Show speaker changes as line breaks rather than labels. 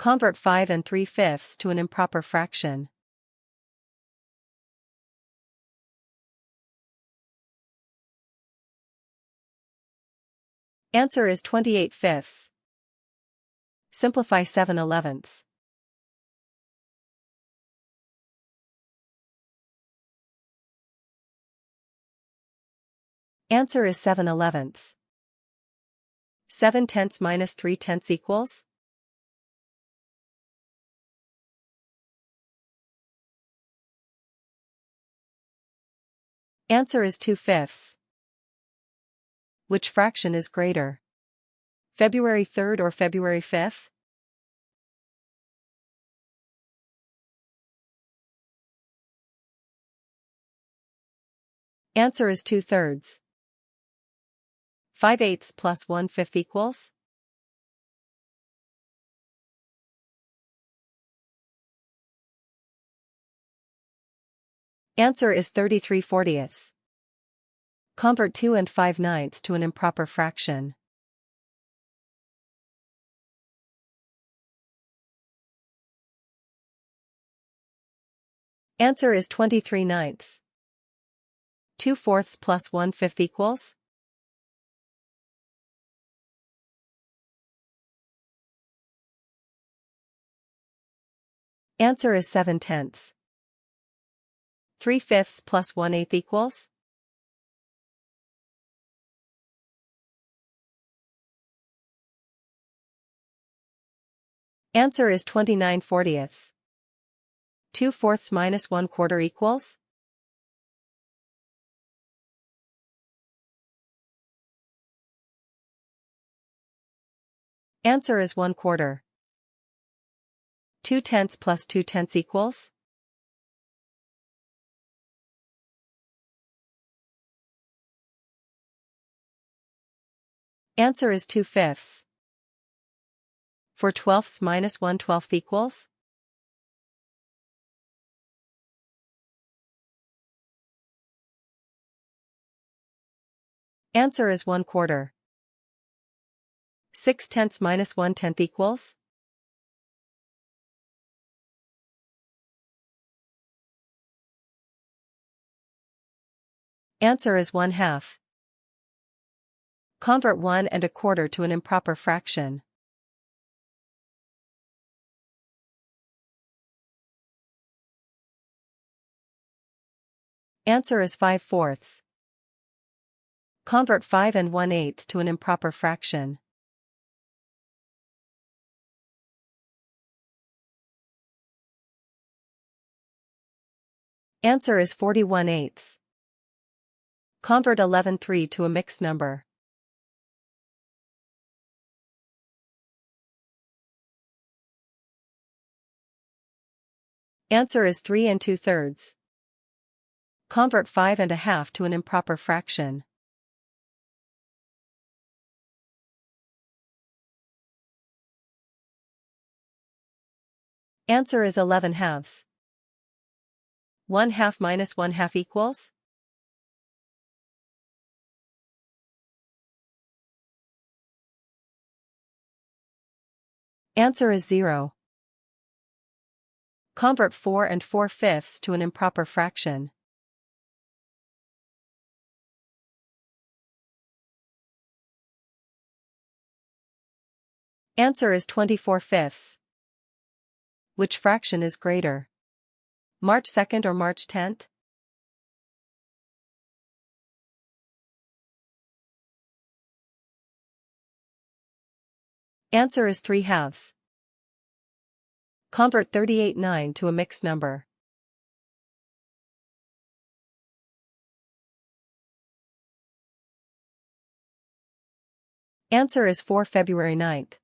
Convert 5 and 3/5 to an improper fraction. Answer is 28/5. Simplify 7/11. Answer is 7/11. 7/10 minus 3/10 equals? Answer is 2/5. Which fraction is greater? February 3rd or February 5th? Answer is 2/3. 5/8 plus 1/5 equals? Answer is 33/40. Convert 2 and 5/9 to an improper fraction. Answer is 23/9. 2/4 plus 1/5 equals? Answer is 7/10. 3/5 plus 1/8 equals? Answer is 29/40. 2/4 minus 1/4 equals? Answer is 1/4. 2/10 plus 2/10 equals? Answer is 2/5. 4/12 minus 1/12 equals? Answer is 1/4. 6/10 minus 1/10 equals? Answer is 1/2. Convert 1 and 1/4 to an improper fraction. Answer is 5/4. Convert 5 and 1/8 to an improper fraction. Answer is 41/8. Convert 11/3 to a mixed number. Answer is 3 2/3. Convert 5 1/2 to an improper fraction. Answer is 11/2. 1/2 minus 1/2 equals? Answer is 0. Convert 4 and 4/5 to an improper fraction. Answer is 24/5. Which fraction is greater? March 2nd or March 10th? Answer is 3/2. Convert 38/9 to a mixed number. Answer is 4 February 9th.